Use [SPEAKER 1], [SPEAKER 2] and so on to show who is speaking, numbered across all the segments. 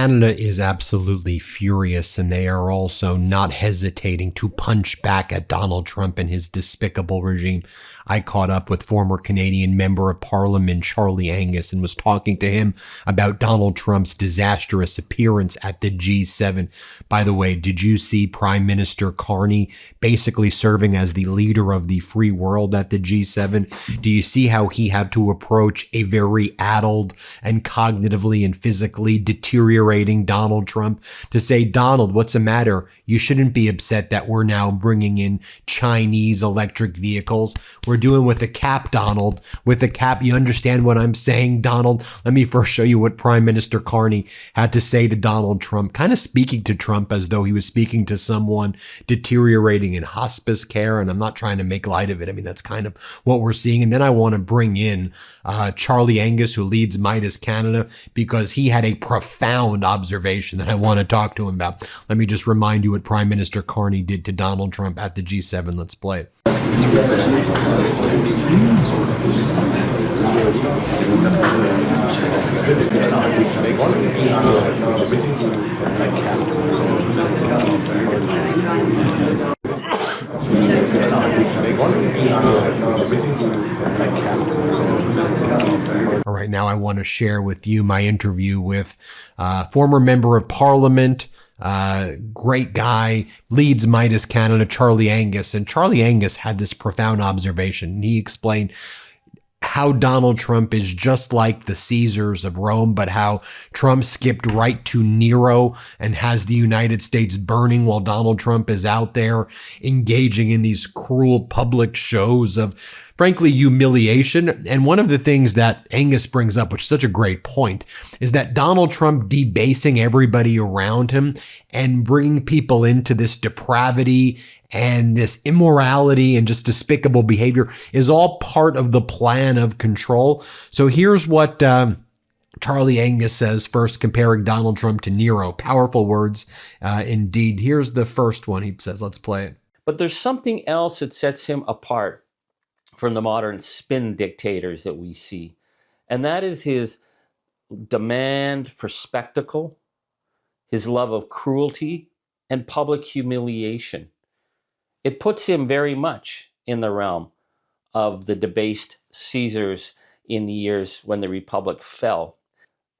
[SPEAKER 1] Canada is absolutely furious, and they are also not hesitating to punch back at Donald Trump and his despicable regime. I caught up with former Canadian Member of Parliament Charlie Angus and was talking to him about Donald Trump's disastrous appearance at the G7. By the way, did you see Prime Minister Carney basically serving as the leader of the free world at the G7? Do you see how he had to approach a very addled and cognitively and physically deteriorating Donald Trump to say, Donald, what's the matter? You shouldn't be upset that we're now bringing in Chinese electric vehicles. We're doing with a cap, Donald, with a cap. You understand what I'm saying, Donald? Let me first show you what Prime Minister Carney had to say to Donald Trump, kind of speaking to Trump as though he was speaking to someone deteriorating in hospice care. And I'm not trying to make light of it. I mean, that's kind of what we're seeing. And then I want to bring in Charlie Angus, who leads Meidas Canada, because he had a profound observation that I want to talk to him about. Let me just remind you what Prime Minister Carney did to Donald Trump at the G7. Let's play it. All right, now I want to share with you my interview with former Member of Parliament, great guy, leads Meidas Canada, Charlie Angus. And Charlie Angus had this profound observation. He explained how Donald Trump is just like the Caesars of Rome, but how Trump skipped right to Nero and has the United States burning while Donald Trump is out there engaging in these cruel public shows of, frankly, humiliation. And one of the things that Angus brings up, which is such a great point, is that Donald Trump debasing everybody around him and bringing people into this depravity and this immorality and just despicable behavior is all part of the plan of control. So here's what Charlie Angus says, first comparing Donald Trump to Nero. Powerful words indeed. Here's the first one he says. Let's play it.
[SPEAKER 2] But there's something else that sets him apart from the modern spin dictators that we see. And that is his demand for spectacle, his love of cruelty, and public humiliation. It puts him very much in the realm of the debased Caesars in the years when the Republic fell.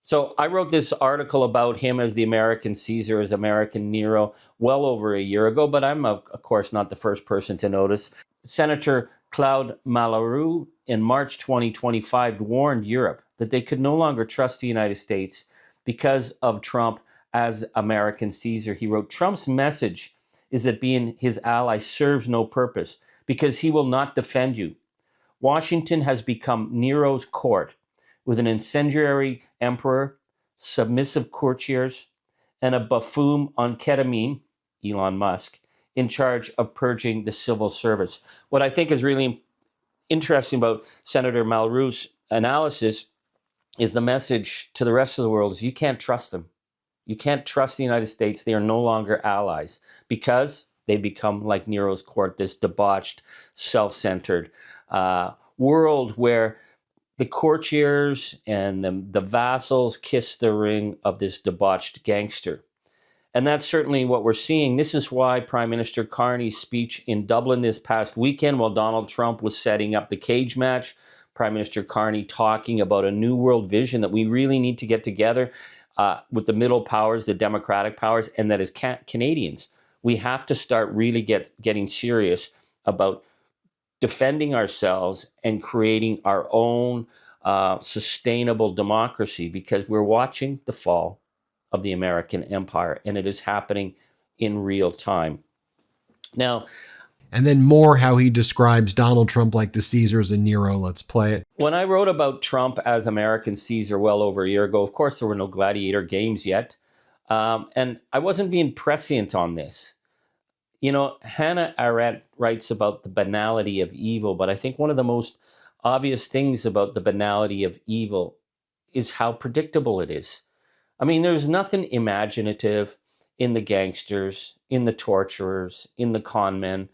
[SPEAKER 2] So I wrote this article about him as the American Caesar, as American Nero, well over a year ago, but I'm, of course, not the first person to notice. Senator Claude Malheureux in March 2025 warned Europe that they could no longer trust the United States because of Trump as American Caesar. He wrote, Trump's message is that being his ally serves no purpose because he will not defend you. Washington has become Nero's court with an incendiary emperor, submissive courtiers, and a buffoon on ketamine, Elon Musk, in charge of purging the civil service. What I think is really interesting about Senator Malheureux's analysis is the message to the rest of the world is you can't trust them. You can't trust the United States. They are no longer allies because they become like Nero's court, this debauched, self-centered world where the courtiers and the vassals kiss the ring of this debauched gangster. And that's certainly what we're seeing. This is why Prime Minister Carney's speech in Dublin this past weekend, while Donald Trump was setting up the cage match, Prime Minister Carney talking about a new world vision that we really need to get together with the middle powers, the democratic powers, and that is Canadians. We have to start really getting serious about defending ourselves and creating our own sustainable democracy because we're watching the fall of the American empire, and it is happening in real time. Now,
[SPEAKER 1] and then more how he describes Donald Trump like the Caesars and Nero. Let's play it.
[SPEAKER 2] When I wrote about Trump as American Caesar well over a year ago, of course, there were no gladiator games yet. And I wasn't being prescient on this. You know, Hannah Arendt writes about the banality of evil, but I think one of the most obvious things about the banality of evil is how predictable it is. I mean, there's nothing imaginative in the gangsters, in the torturers, in the con men,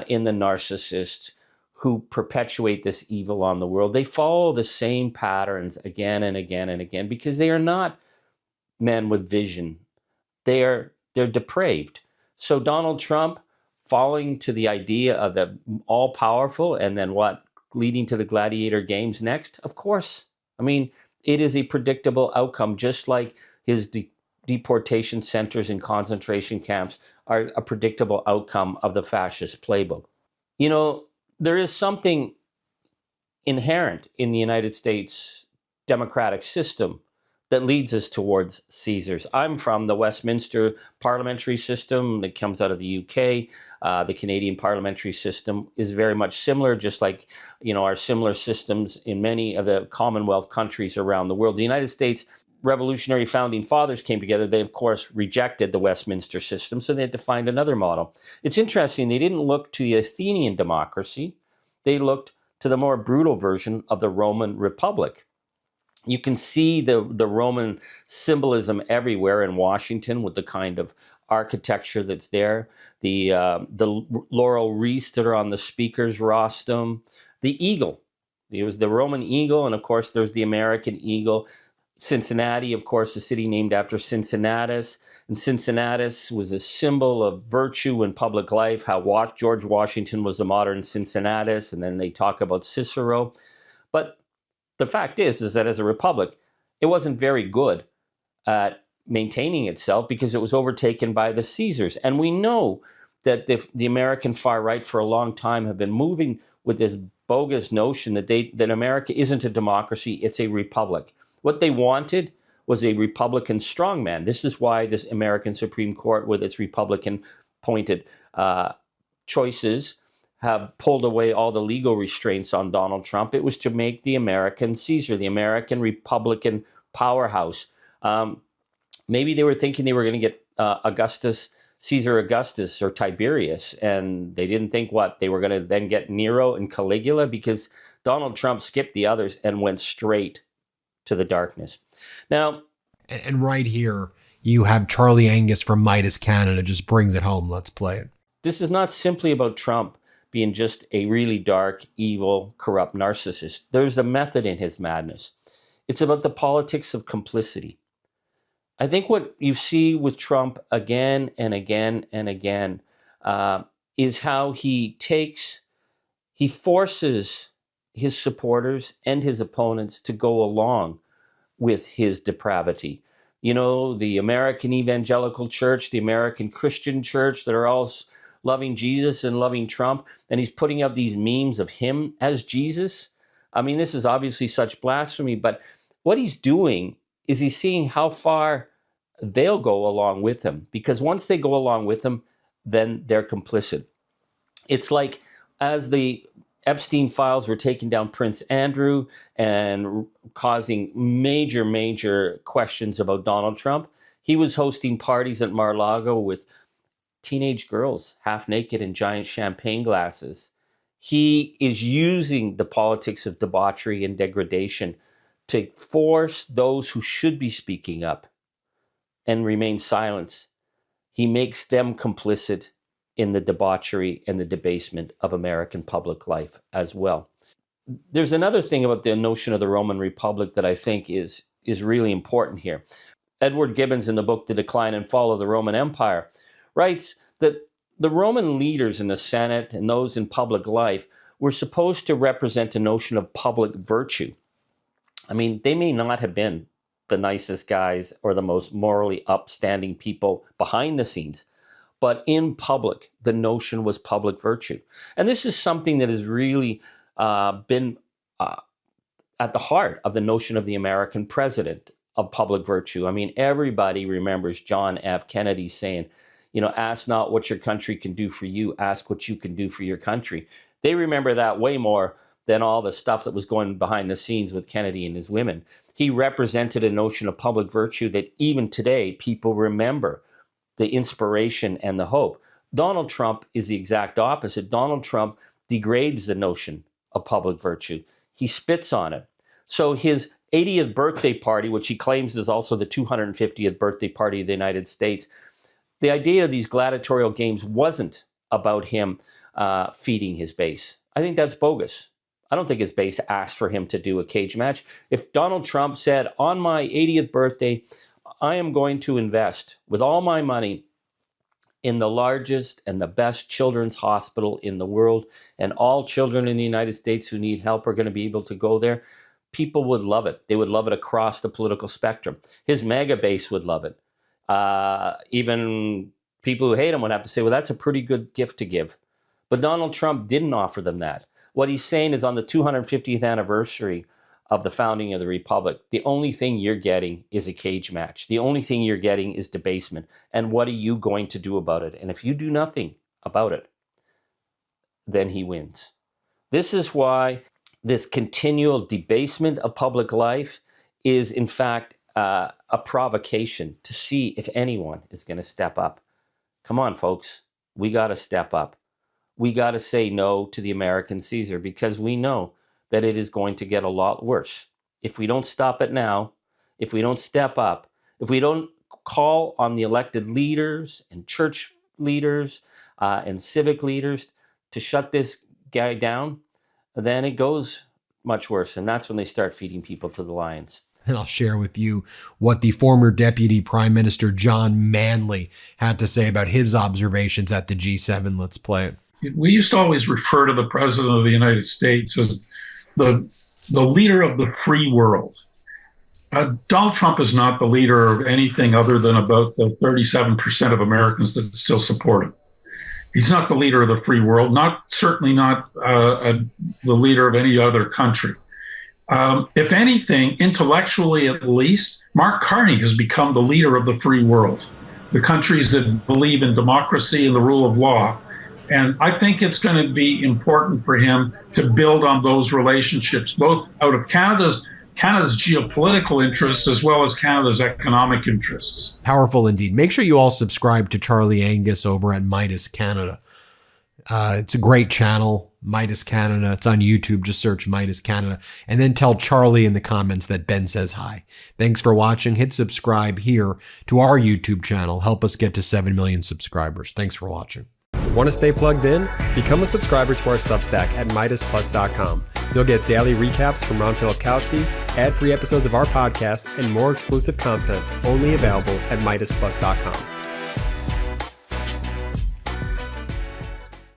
[SPEAKER 2] in the narcissists who perpetuate this evil on the world. They follow the same patterns again and again and again because they are not men with vision. They're depraved. So Donald Trump falling to the idea of the all-powerful and then what? Leading to the gladiator games next? Of course. I mean, it is a predictable outcome, just like his deportation centers and concentration camps are a predictable outcome of the fascist playbook. You know, there is something inherent in the United States democratic system that leads us towards Caesars. I'm from the Westminster parliamentary system that comes out of the UK. The Canadian parliamentary system is very much similar, just like, you know, our similar systems in many of the Commonwealth countries around the world. The United States revolutionary founding fathers came together. They, of course, rejected the Westminster system, so they had to find another model. It's interesting, they didn't look to the Athenian democracy. They looked to the more brutal version of the Roman Republic. You can see the Roman symbolism everywhere in Washington with the kind of architecture that's there, the laurel wreaths that are on the speaker's rostrum, the eagle. It was the Roman eagle, and of course there's the American eagle. Cincinnati, of course, a city named after Cincinnatus, and Cincinnatus was a symbol of virtue in public life, how George Washington was the modern Cincinnatus, and then they talk about Cicero. But the fact is that as a republic, it wasn't very good at maintaining itself because it was overtaken by the Caesars. And we know that the American far right for a long time have been moving with this bogus notion that America isn't a democracy, it's a republic. What they wanted was a Republican strongman. This is why this American Supreme Court, with its Republican-appointed choices, have pulled away all the legal restraints on Donald Trump. It was to make the American Caesar, the American Republican powerhouse. Maybe they were thinking they were going to get Caesar Augustus or Tiberius, and they didn't think they were going to then get Nero and Caligula, because Donald Trump skipped the others and went straight to the darkness. Now,
[SPEAKER 1] and right here, you have Charlie Angus from Midas Canada just brings it home. Let's play it.
[SPEAKER 2] This is not simply about Trump being just a really dark, evil, corrupt narcissist. There's a method in his madness. It's about the politics of complicity. I think what you see with Trump again and again and again is how he forces his supporters and his opponents to go along with his depravity. You know, the American evangelical church, the American Christian church, that are all loving Jesus and loving Trump, and he's putting out these memes of him as Jesus. I mean, this is obviously such blasphemy, but what he's doing is he's seeing how far they'll go along with him, because once they go along with him, then they're complicit. It's like as the Epstein files were taking down Prince Andrew and causing major questions about Donald Trump, he was hosting parties at Mar-a-Lago with teenage girls, half naked in giant champagne glasses. He is using the politics of debauchery and degradation to force those who should be speaking up and remain silent. He makes them complicit in the debauchery and the debasement of American public life as well. There's another thing about the notion of the Roman Republic that I think is really important here. Edward Gibbons, in the book The Decline and Fall of the Roman Empire, writes that the Roman leaders in the Senate and those in public life were supposed to represent a notion of public virtue. I mean, they may not have been the nicest guys or the most morally upstanding people behind the scenes, but in public, the notion was public virtue. And this is something that has really been at the heart of the notion of the American president of public virtue. I mean, everybody remembers John F. Kennedy saying, you know, ask not what your country can do for you, ask what you can do for your country. They remember that way more than all the stuff that was going behind the scenes with Kennedy and his women. He represented a notion of public virtue that even today people remember, the inspiration and the hope. Donald Trump is the exact opposite. Donald Trump degrades the notion of public virtue. He spits on it. So his 80th birthday party, which he claims is also the 250th birthday party of the United States, the idea of these gladiatorial games wasn't about him feeding his base. I think that's bogus. I don't think his base asked for him to do a cage match. If Donald Trump said, on my 80th birthday, I am going to invest with all my money in the largest and the best children's hospital in the world, and all children in the United States who need help are going to be able to go there. People would love it. They would love it across the political spectrum. His mega base would love it. Even people who hate him would have to say, well, that's a pretty good gift to give. But Donald Trump didn't offer them that. What he's saying is, on the 250th anniversary of the founding of the Republic, the only thing you're getting is a cage match. The only thing you're getting is debasement. And what are you going to do about it? And if you do nothing about it, then he wins. This is why this continual debasement of public life is, in fact, a provocation to see if anyone is going to step up. Come on, folks. We got to step up. We got to say no to the American Caesar, because we know that it is going to get a lot worse. If we don't stop it now, if we don't step up, if we don't call on the elected leaders and church leaders and civic leaders to shut this guy down, then it goes much worse. And that's when they start feeding people to the lions.
[SPEAKER 1] And I'll share with you what the former Deputy Prime Minister John Manley had to say about his observations at the G7. Let's play it.
[SPEAKER 3] We used to always refer to the President of the United States as the leader of the free world. Donald Trump is not the leader of anything other than about the 37% of Americans that still support him. He's not the leader of the free world, certainly not the leader of any other country. If anything, intellectually at least, Mark Carney has become the leader of the free world, the countries that believe in democracy and the rule of law. And I think it's going to be important for him to build on those relationships, both out of Canada's geopolitical interests as well as Canada's economic interests.
[SPEAKER 1] Powerful indeed. Make sure you all subscribe to Charlie Angus over at Meidas Canada. It's a great channel, Meidas Canada. It's on YouTube. Just search Meidas Canada. And then tell Charlie in the comments that Ben says hi. Thanks for watching. Hit subscribe here to our YouTube channel. Help us get to 7 million subscribers. Thanks for watching.
[SPEAKER 4] Want to stay plugged in? Become a subscriber to our Substack at MeidasPlus.com. You'll get daily recaps from Ron Filipkowski, ad-free episodes of our podcast, and more exclusive content only available at MeidasPlus.com.